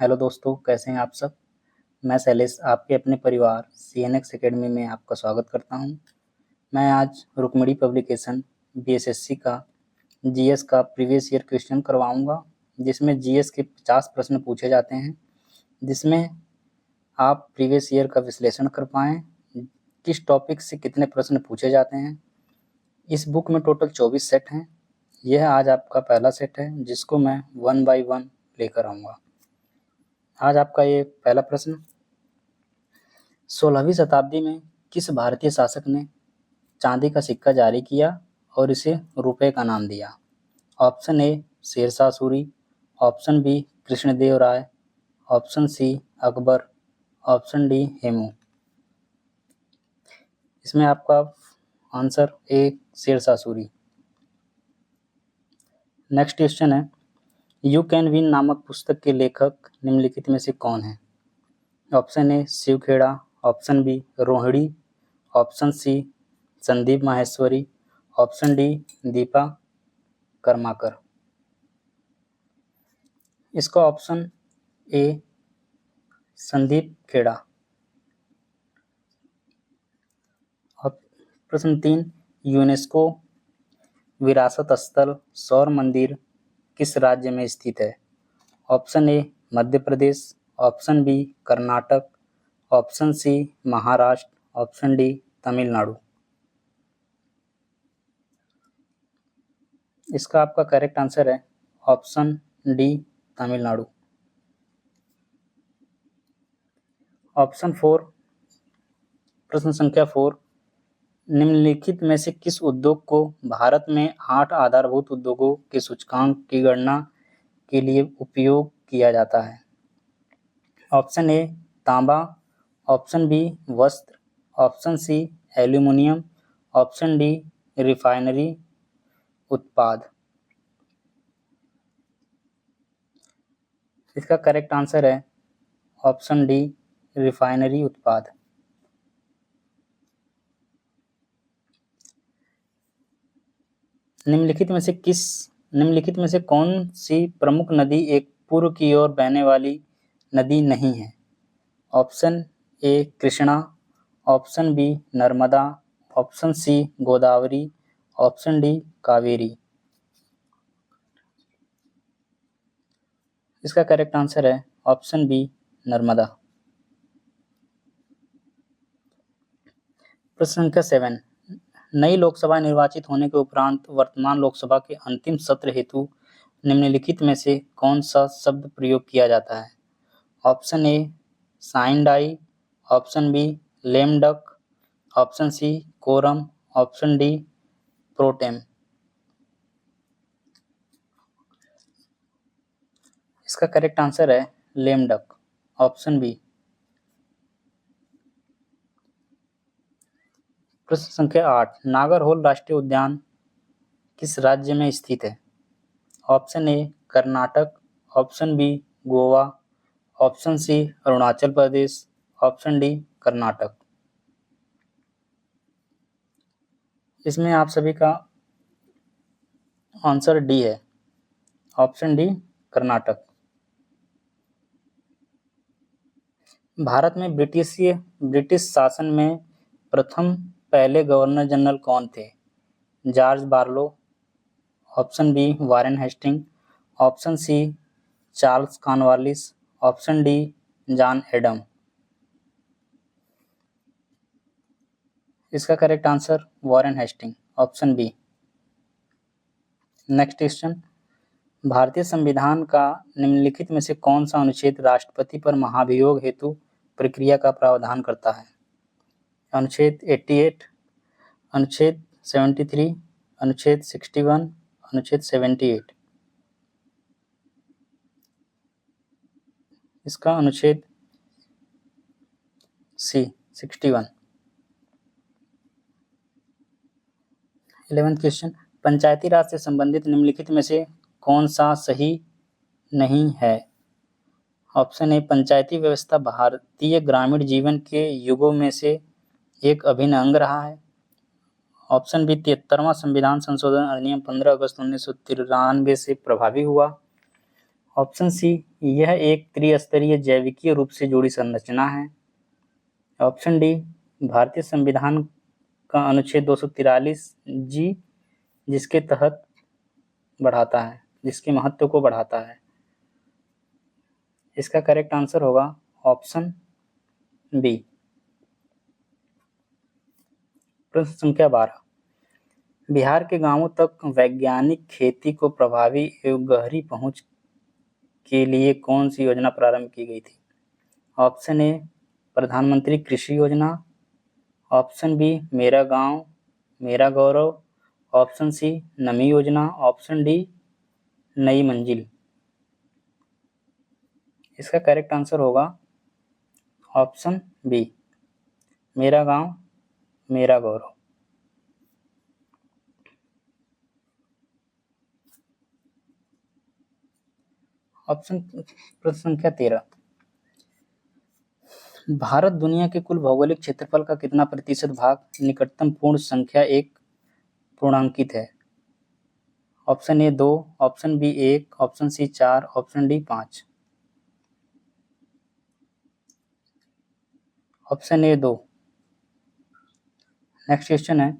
Hello दोस्तों, कैसे हैं आप सब। मैं शैलेश आपके अपने परिवार CNX एकेडमी में आपका स्वागत करता हूं। मैं आज रुक्मिणी पब्लिकेशन BSSC का GS का प्रीवियस ईयर क्वेश्चन करवाऊंगा, जिसमें GS के 50 प्रश्न पूछे जाते हैं, जिसमें आप प्रीवियस ईयर का विश्लेषण कर पाएँ किस टॉपिक से कितने प्रश्न पूछे जाते हैं। इस बुक में टोटल 24 सेट हैं। यह आज आपका पहला सेट है, जिसको मैं 1 बाय 1 लेकर आऊँगा। आज आपका ये पहला प्रश्न, 16वीं शताब्दी में किस भारतीय शासक ने चांदी का सिक्का जारी किया और इसे रुपए का नाम दिया। Option A Sher Shah Suri, option B Krishnadeva Raya, option C Akbar, option D Hemu. इसमें आपका answer A Sher Shah Suri. Next question है, यू कैन विन नामक पुस्तक के लेखक निम्नलिखित में से कौन है। Option A Shiv Khera, option B Rohini, option C Sandeep Maheshwari, option D Dipa Karmakar. इसका ऑप्शन ए संदीप खेड़ा। प्रश्न 3, यूनेस्को विरासत स्थल सौर मंदिर किस राज्य में स्थित है। Option A Madhya Pradesh, option B Karnataka, option C Maharashtra, option D Tamil Nadu. इसका आपका करेक्ट आंसर है ऑप्शन डी तमिलनाडु। ऑप्शन 4, प्रश्न संख्या 4, निम्नलिखित में से किस उद्योग को भारत में 8 आधारभूत उद्योगों के सूचकांक की गणना के लिए उपयोग किया जाता है। ऑप्शन ए तांबा, ऑप्शन बी वस्त्र, option C aluminium, option D refinery उत्पाद। इसका करेक्ट आंसर है ऑप्शन डी रिफाइनरी उत्पाद। निम्नलिखित में से कौन सी प्रमुख नदी एक पूर्व की ओर बहने वाली नदी नहीं है। Option A Krishna, option B Narmada, option C Godavari, option D Kaveri. इसका करेक्ट आंसर है ऑप्शन बी नर्मदा। प्रश्न संख्या 7, नई लोकसभा निर्वाचित होने के उपरांत वर्तमान लोकसभा के अंतिम सत्र हेतु निम्नलिखित में से कौन सा शब्द प्रयोग किया जाता है। Option A sine die, option B lame duck, option C quorum, option D pro tem. इसका करेक्ट आंसर है लेम डक, ऑप्शन बी। प्रश्न संख्या 8, नागरहोल राष्ट्रीय उद्यान किस राज्य में स्थित है। Option A Karnataka, option B Goa, option C Arunachal Pradesh, option D Karnataka. इसमें आप सभी का आंसर डी है, ऑप्शन डी कर्नाटक। भारत में ब्रिटिश शासन में प्रथम पहले गवर्नर जनरल कौन थे। George Barlow, option B Warren Hastings, option C Charles Cornwallis, option D John Adam. इसका correct answer Warren Hastings, option B. Next question, भारतीय संविधान का निम्नलिखित में से कौन सा अनुच्छेद राष्ट्रपति पर महाभियोग हेतु प्रक्रिया का प्रावधान करता है। अनुच्छेद 88, अनुच्छेद 73, अनुच्छेद 61, अनुच्छेद 78। इसका अनुच्छेद सी 61। 11th क्वेश्चन, पंचायती राज से संबंधित निम्नलिखित में से कौन सा सही नहीं है। ऑप्शन ए पंचायती व्यवस्था भारतीय ग्रामीण जीवन के युगों में से एक अभिन्न अंग रहा है। ऑप्शन बी 73वां संविधान संशोधन अधिनियम 15 अगस्त 1993 से प्रभावी हुआ। ऑप्शन सी, यह एक त्रिस्तरीय जैविकीय रूप से जुड़ी संरचना है। ऑप्शन डी, भारतीय संविधान का अनुच्छेद 243 जी जिसके तहत बढ़ाता है, जिसके महत्व को बढ़ाता है। इसका करेक्ट आंसर होगा ऑप्शन बी। प्रश्न संख्या 12, बिहार के गांवों तक वैज्ञानिक खेती को प्रभावी एवं गहरी पहुंच के लिए कौन सी योजना प्रारंभ की गई थी? ऑप्शन ए, प्रधानमंत्री कृषि योजना। ऑप्शन बी, मेरा गांव मेरा गौरव। ऑप्शन सी, नमी योजना। ऑप्शन डी, नई मंजिल। इसका करेक्ट आंसर होगा ऑप्शन बी, मेरा गांव मेरा गौरव। प्रश्न संख्या 13, भारत दुनिया के कुल भौगोलिक क्षेत्रफल का कितना प्रतिशत भाग निकटतम पूर्ण संख्या एक पूर्णांकित है? Option A 2, option B 1, option C 4, option D 5। Option A 2। Next question है,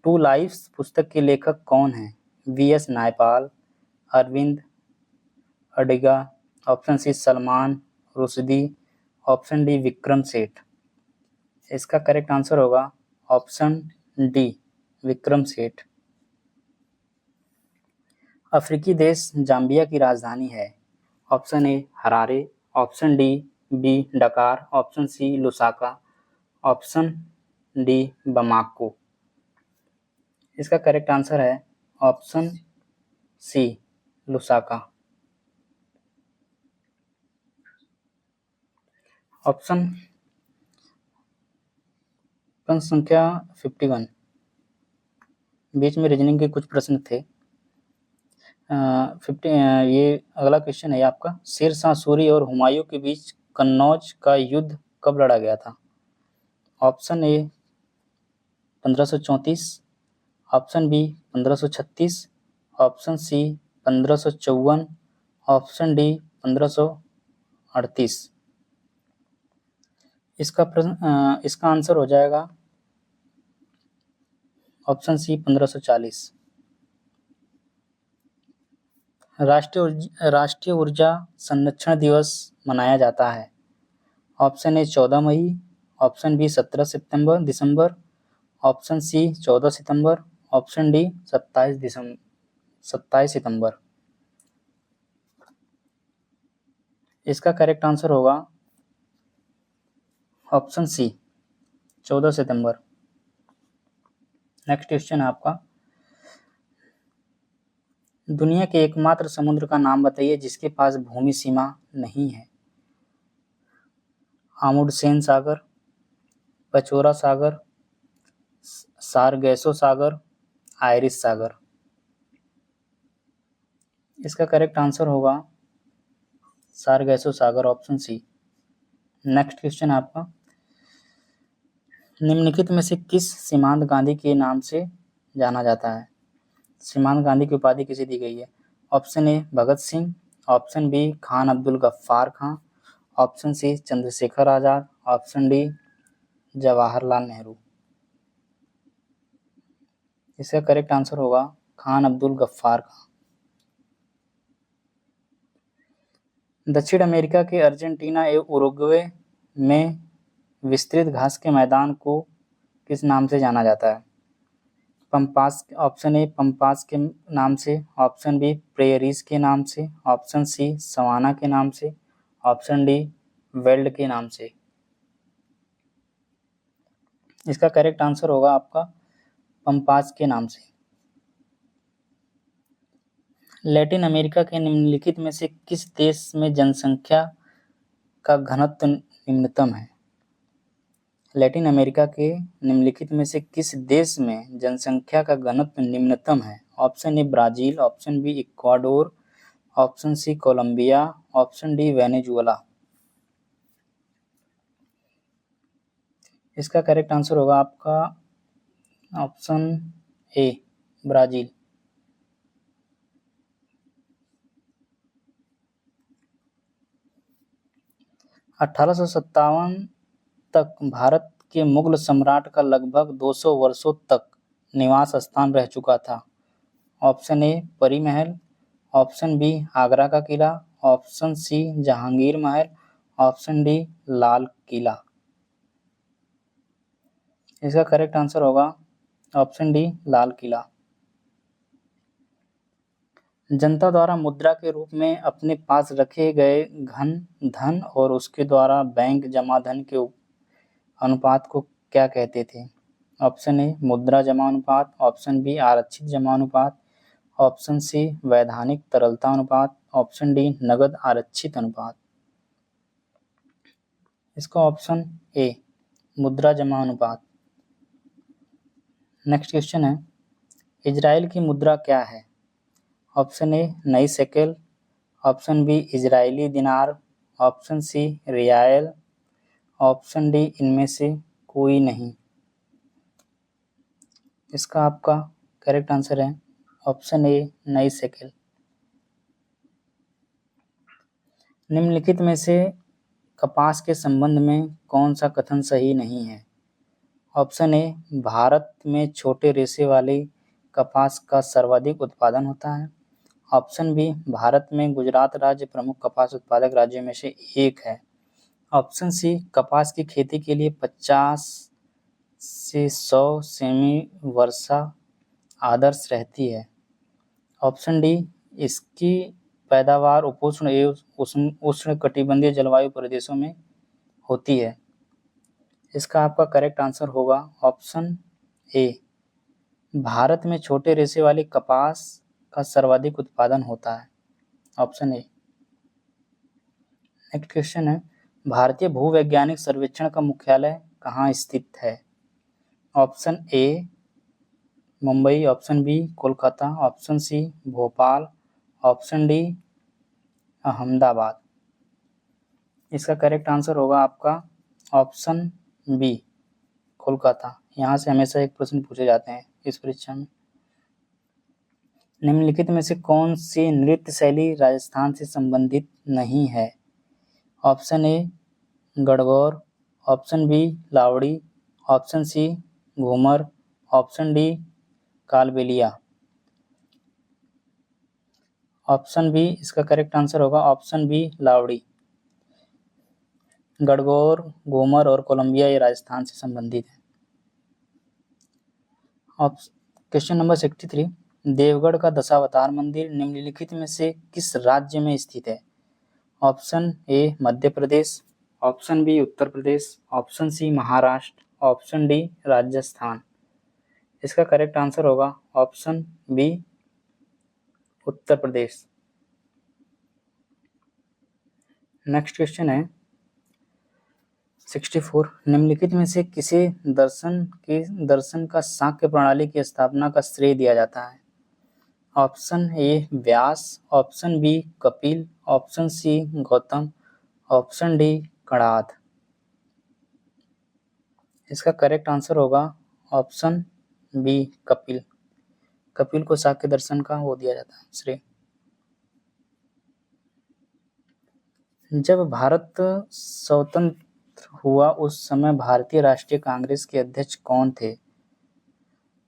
टू लाइफ्स पुस्तक के लेखक कौन हैं? V S. Naipaul, Arvind Adiga. Option C, Salman Rushdie. Option D, Vikram Seth. इसका करेक्ट आंसर होगा ऑप्शन डी, विक्रम सेठ। अफ्रीकी देश जाम्बिया की राजधानी है? Option A, Harare. Option D, B, Dakar. Option C, Lusaka. Option D, Bamako. इसका करेक्ट आंसर है ऑप्शन सी, लुसाका। प्रश्न संख्या 51, बीच में रीजनिंग के कुछ प्रश्न थे। ये अगला क्वेश्चन है आपका, शेरशाह सूरी और हुमायूं के बीच कन्नौज का युद्ध कब लड़ा गया था? Option A 1534, option B 1536, option C 1554, option D 1538। इसका आंसर हो जाएगा ऑप्शन सी 1540। राष्ट्रीय ऊर्जा संरक्षण दिवस मनाया जाता है? ऑप्शन ए 14 मई, ऑप्शन बी 17 दिसंबर, ऑप्शन सी 14 सितंबर, ऑप्शन डी 27 सितंबर। इसका करेक्ट आंसर होगा ऑप्शन सी 14 सितंबर। नेक्स्ट क्वेश्चन है आपका, दुनिया के एकमात्र समुद्र का नाम बताइए जिसके पास भूमि सीमा नहीं है? अमुंडसेन सागर, पचोरा सागर, सारगैसो सागर, आयरिश सागर। इसका करेक्ट आंसर होगा सारगैसो सागर, ऑप्शन सी। नेक्स्ट क्वेश्चन है आपका, निम्नलिखित में से किस सीमांत गांधी के नाम से जाना जाता है? सीमांत गांधी की उपाधि किसे दी गई है? Option A Bhagat Singh, option B Khan Abdul Ghaffar Khan, option C Chandrashekhar Azad, option D Jawaharlal Nehru. इसका करेक्ट आंसर होगा खान अब्दुल गफ्फार खां। दक्षिण अमेरिका के अर्जेंटीना एवं उरुग्वे में विस्तृत घास के मैदान को किस नाम से जाना जाता है? पंपास। ऑप्शन ए पंपास के नाम से, ऑप्शन बी प्रेयरीज के नाम से, ऑप्शन सी सवाना के नाम से, ऑप्शन डी वेल्ड के नाम से। इसका करेक्ट आंसर होगा आपका पंपास के नाम से। लैटिन अमेरिका के निम्नलिखित में से किस देश में जनसंख्या का घनत्व निम्नतम है? लैटिन अमेरिका के निम्नलिखित में से किस देश में जनसंख्या का घनत्व निम्नतम है? Option A Brazil, option B Ecuador, option C Colombia, option D Venezuela. इसका करेक्ट आंसर होगा आपका ऑप्शन ए ब्राजील। 1857 तक भारत के मुगल सम्राट का लगभग 200 वर्षों तक निवास स्थान रह चुका था। ऑप्शन ए परी महल, ऑप्शन बी आगरा का किला, ऑप्शन सी जहांगीर महल, ऑप्शन डी लाल किला। इसका करेक्ट आंसर होगा ऑप्शन डी लाल किला। जनता द्वारा मुद्रा के रूप में अपने पास रखे गए धन और उसके द्वारा बैंक जमा धन के अनुपात को क्या कहते थे? ऑप्शन ए मुद्रा जमा अनुपात, ऑप्शन बी आरक्षित जमा अनुपात, ऑप्शन सी वैधानिक तरलता अनुपात, ऑप्शन डी नगद आरक्षित अनुपात। इसका ऑप्शन ए मुद्रा जमा अनुपात। नेक्स्ट क्वेश्चन है, इजराइल की मुद्रा क्या है? ऑप्शन ए नई shekel, option B Israeli dinar, option C rial, option D इनमें से कोई नहीं। इसका आपका करेक्ट आंसर है ऑप्शन ए नई शेकेल। निम्नलिखित में से कपास के संबंध में कौन सा कथन सही नहीं है? ऑप्शन ए भारत में छोटे रेशे वाली कपास का सर्वाधिक उत्पादन होता है, ऑप्शन बी भारत में गुजरात राज्य प्रमुख कपास उत्पादक राज्यों में से एक है, ऑप्शन सी कपास की खेती के लिए 50 से 100 सेमी वर्षा आदर्श रहती है, ऑप्शन डी इसकी पैदावार उपोष्ण एवं उष्ण कटिबंधीय जलवायु प्रदेशों में होती है। इसका आपका करेक्ट आंसर होगा ऑप्शन ए भारत में छोटे रेशे वाली कपास का सर्वाधिक उत्पादन होता है, ऑप्शन ए। नेक्स्ट क्वेश्चन है, भारतीय भूवैज्ञानिक सर्वेक्षण का मुख्यालय कहाँ स्थित है? Option A Mumbai, option B Kolkata, option C Bhopal, option D Ahmedabad. इसका करेक्ट आंसर होगा आपका ऑप्शन बी कोलकाता। यहाँ से हमेशा एक प्रश्न पूछे जाते हैं इस परीक्षा में। निम्नलिखित में से कौन सी नृत्य शैली राजस्थान से संबंधित नहीं है? Option A Gangaur, option B लावड़ी, option C Ghoomar, option D Kalbelia. Option B इसका करेक्ट आंसर होगा ऑप्शन बी लावड़ी। गणगौर, घूमर और कोलंबिया ये राजस्थान से संबंधित है। क्वेश्चन नंबर 63, देवगढ़ का दशावतार मंदिर निम्नलिखित में से किस राज्य में स्थित है? Option A Madhya Pradesh, option B Uttar Pradesh, option C Maharashtra, option D Rajasthan. इसका करेक्ट आंसर होगा option B Uttar Pradesh. Next question है 64, निम्नलिखित में से किसे दर्शन का शाक्य प्रणाली की स्थापना का श्रेय दिया जाता है? Option A Vyas, option B Kapil, option C Gautam, option D Kanad. इसका करेक्ट आंसर होगा ऑप्शन बी कपिल। कपिल को शाक्य दर्शन का वो दिया जाता है श्रेय। जब भारत स्वतंत्र हुआ उस समय भारतीय राष्ट्रीय कांग्रेस के अध्यक्ष कौन थे?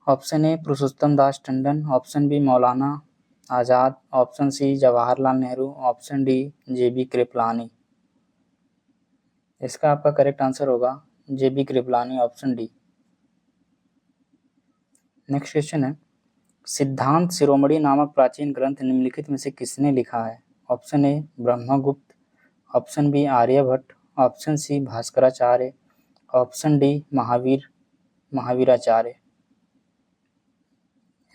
Option A Purushottam Das Tandon, option B Maulana Azad, option C Jawaharlal Nehru, option D J B Kripalani. इसका आपका करेक्ट आंसर होगा J B Kripalani, option D. Next question है, सिद्धांत शिरोमणि नामक प्राचीन ग्रंथ निम्नलिखित में से किसने लिखा है? Option A Brahmagupta, option B Aryabhatta, option C Bhaskaracharya, option D Mahaviracharya.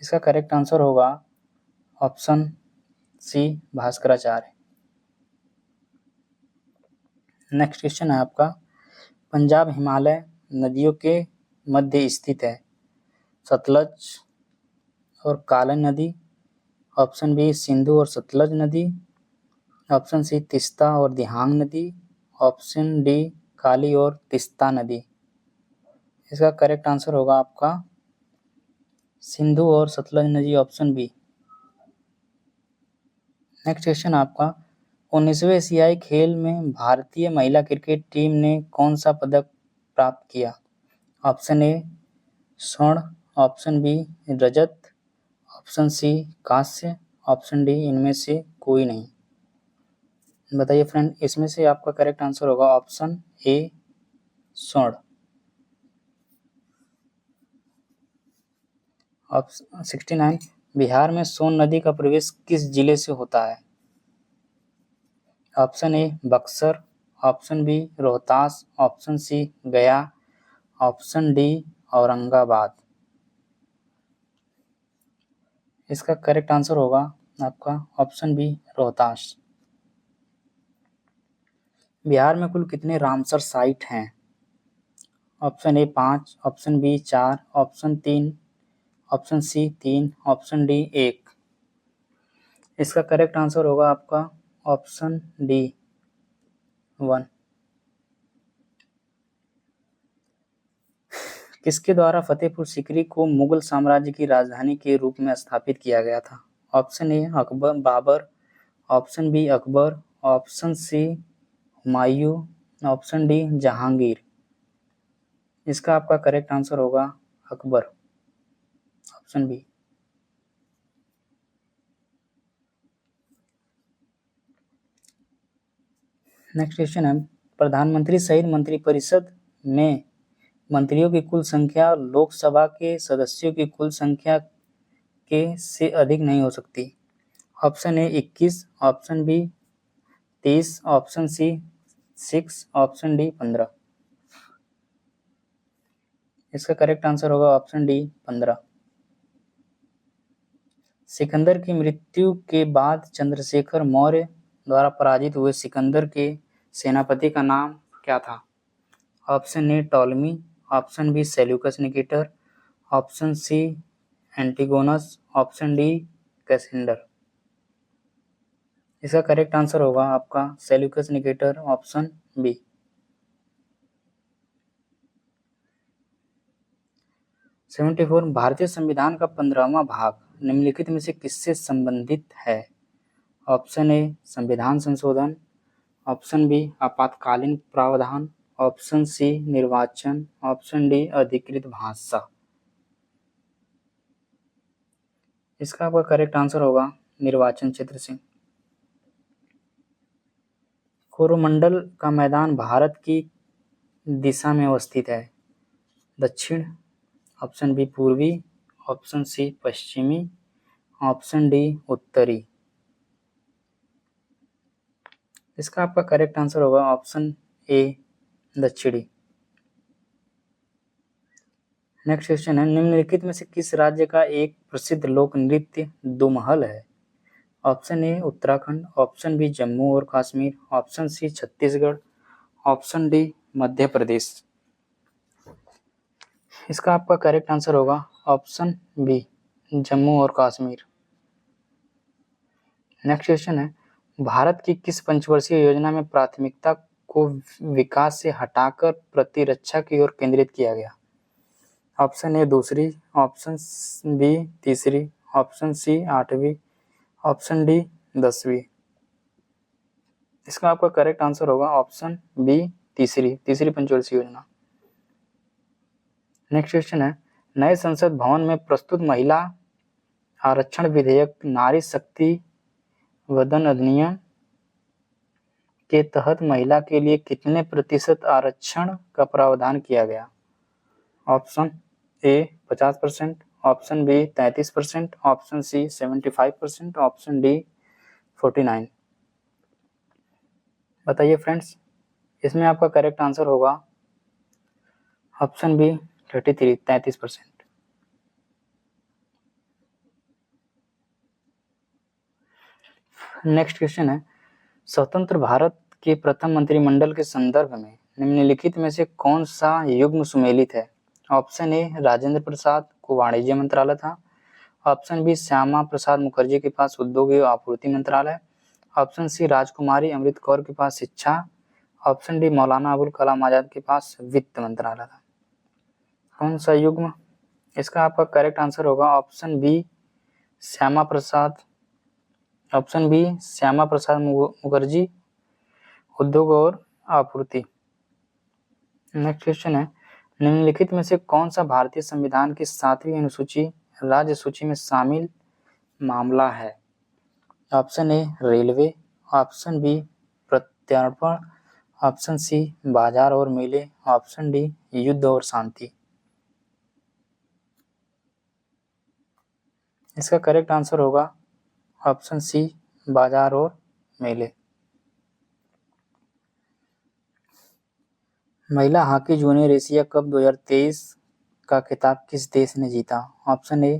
इसका करेक्ट आंसर होगा option C Bhaskaracharya. Next question है आपका, पंजाब हिमालय नदियों के मध्य स्थित है, सतलज और काली नदी, ऑप्शन बी सिंधु और सतलज नदी, ऑप्शन सी तिस्ता और दिहांग नदी, ऑप्शन डी काली और तिस्ता नदी। इसका करेक्ट आंसर होगा आपका सिंधु और सतलज नदी, ऑप्शन बी। नेक्स्ट क्वेश्चन आपका, 19वें एशियाई खेल में भारतीय महिला क्रिकेट टीम ने कौन सा पदक प्राप्त किया? ऑप्शन ए स्वर्ण, ऑप्शन बी रजत, ऑप्शन सी कांस्य, ऑप्शन डी इनमें से कोई नहीं। बताइए फ्रेंड, इसमें से आपका करेक्ट आंसर होगा ऑप्शन ए स्वर्ण। ऑप्शन 69, बिहार में सोन नदी का प्रवेश किस जिले से होता है? Option A Buxar, option B Rohtas, option C Gaya, option D Aurangabad. इसका करेक्ट आंसर होगा आपका ऑप्शन बी रोहतास। बिहार में कुल कितने रामसर साइट हैं? Option A 5, option B 4, option 3, option C 3, option D 1। इसका करेक्ट आंसर होगा आपका ऑप्शन डी 1। किसके द्वारा फतेहपुर सीकरी को मुगल साम्राज्य की राजधानी के रूप में स्थापित किया गया था? Option A Akbar Babar, option B Akbar, option C Humayun, option D Jahangir. इसका आपका करेक्ट आंसर होगा Akbar, option B. Next question है, प्रधानमंत्री सहित मंत्रिपरिषद में मंत्रियों की कुल संख्या लोकसभा के सदस्यों की कुल संख्या के से अधिक नहीं हो सकती। Option A 21, option B 30, option C 6, option D 15। इसका करेक्ट आंसर होगा ऑप्शन डी 15। सिकंदर की मृत्यु के बाद चंद्रशेखर मौर्य द्वारा पराजित हुए सिकंदर के सेनापति का नाम क्या था? Option A Ptolemy, option B Seleucus Nicator, option C Antigonus, option D Cassander. इसका करेक्ट आंसर होगा आपका Seleucus Nicator, option B. Seventy four, भारतीय संविधान का 15वां भाग निम्नलिखित में से किससे संबंधित है? ऑप्शन ए संविधान संशोधन, ऑप्शन बी आपातकालीन प्रावधान, ऑप्शन सी निर्वाचन, ऑप्शन डी अधिकृत भाषा। इसका आपका करेक्ट आंसर होगा निर्वाचन क्षेत्र से। कोरोमंडल का मैदान भारत की दिशा में अवस्थित है? दक्षिण, ऑप्शन बी पूर्वी, ऑप्शन सी पश्चिमी, ऑप्शन डी उत्तरी। इसका आपका करेक्ट आंसर होगा ऑप्शन ए दक्षिणी। नेक्स्ट क्वेश्चन है, निम्नलिखित में से किस राज्य का एक प्रसिद्ध लोक नृत्य दुमहल है? Option A Uttarakhand, option B Jammu और Kashmir, option C Chhattisgarh, option D Madhya Pradesh. इसका आपका करेक्ट आंसर होगा ऑप्शन बी जम्मू और कश्मीर। नेक्स्ट क्वेश्चन है, भारत की किस पंचवर्षीय योजना में प्राथमिकता को विकास से हटाकर प्रतिरक्षा की ओर केंद्रित किया गया? ऑप्शन ए दूसरी, ऑप्शन बी तीसरी, ऑप्शन सी 8वीं, ऑप्शन डी 10वीं। इसका आपका करेक्ट आंसर होगा ऑप्शन बी तीसरी पंचवर्षीय योजना। नेक्स्ट क्वेश्चन है, नए संसद भवन में प्रस्तुत महिला आरक्षण विधेयक नारी शक्ति वंदन अधिनियम के तहत महिला के लिए कितने प्रतिशत आरक्षण का प्रावधान किया गया? Option A 50%, option B 33%, option C 75%, option D 49। बताइए फ्रेंड्स, इसमें आपका करेक्ट आंसर होगा ऑप्शन बी 33%। नेक्स्ट क्वेश्चन है, स्वतंत्र भारत के प्रथम मंत्रिमंडल के संदर्भ में निम्नलिखित में से कौन सा युग्म सुमेलित है? ऑप्शन ए राजेंद्र प्रसाद को वाणिज्य मंत्रालय था, ऑप्शन बी श्यामा प्रसाद मुखर्जी के पास उद्योग एवं आपूर्ति मंत्रालय, ऑप्शन सी राजकुमारी अमृत कौर के पास शिक्षा, ऑप्शन डी मौलाना अबुल कलाम आजाद के पास वित्त मंत्रालय था। कौन सा युग्म? इसका आपका करेक्ट आंसर होगा option B Shyama Prasad option B Shyama Prasad Mukherjee, उद्योग और आपूर्ति। नेक्स्ट क्वेश्चन है, निम्नलिखित में से कौन सा भारतीय संविधान की 7वीं अनुसूची राज्य सूची में शामिल मामला है? Option A railway, option B प्रत्यर्पण, ऑप्शन सी बाजार और मेले, ऑप्शन डी युद्ध और शांति। इसका करेक्ट आंसर होगा ऑप्शन सी बाजार और मेले। महिला हॉकी जूनियर एशिया कप 2023 का खिताब किस देश ने जीता? Option A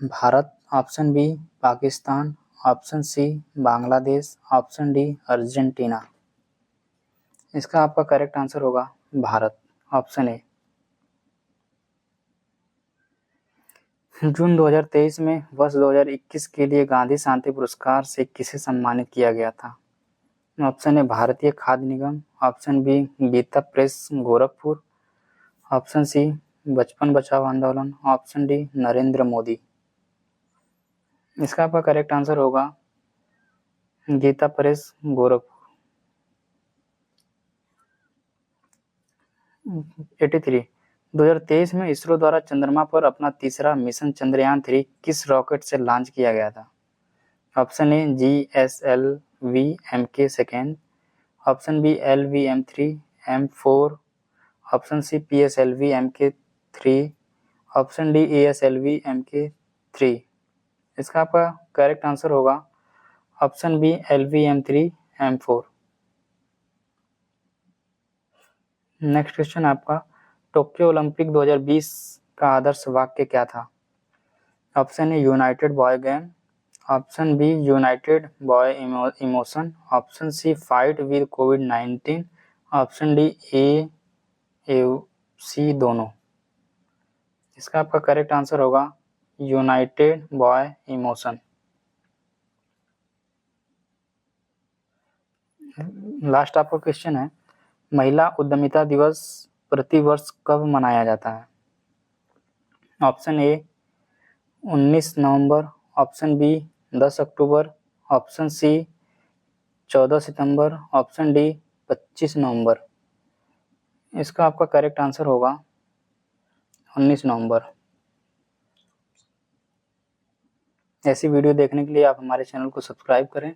Bharat, option B Pakistan, option C Bangladesh, option D Argentina. इसका आपका करेक्ट आंसर होगा भारत, ऑप्शन ए। जून 2023 में वर्ष 2021 के लिए गांधी शांति पुरस्कार से किसे सम्मानित किया गया था? Option A Bharatiya Khadya Nigam, option B Gita Press Gorakhpur, option C Bachpan Bachao आंदोलन, ऑप्शन डी नरेंद्र मोदी। इसका आपका करेक्ट आंसर होगा गीता प्रेस गोरखपुर। 83 2023 में इसरो द्वारा चंद्रमा पर अपना तीसरा मिशन चंद्रयान 3 किस रॉकेट से लॉन्च किया गया था? Option A GSLV MK second, option B LV-M3 M4, option C PSLV MK3, option D ASLV MK3। इसका आपका करेक्ट आंसर होगा option B LV-M3 M4। Next question आपका, टोक्यो ओलंपिक 2020 का आदर्श वाक्य क्या था? Option A united by game, option B united by emotion, option C fight with कोविड-19, ऑप्शन डी ए सी दोनों। इसका आपका करेक्ट आंसर होगा यूनाइटेड बॉय इमोशन। लास्ट आपका क्वेश्चन है, महिला उद्यमिता दिवस प्रतिवर्ष कब मनाया जाता है? ऑप्शन ए 19 नवंबर, ऑप्शन बी 10 अक्टूबर, ऑप्शन सी 14 सितंबर, ऑप्शन डी 25 नवंबर। इसका आपका करेक्ट आंसर होगा 19 नवंबर। ऐसी वीडियो देखने के लिए आप हमारे चैनल को सब्सक्राइब करें।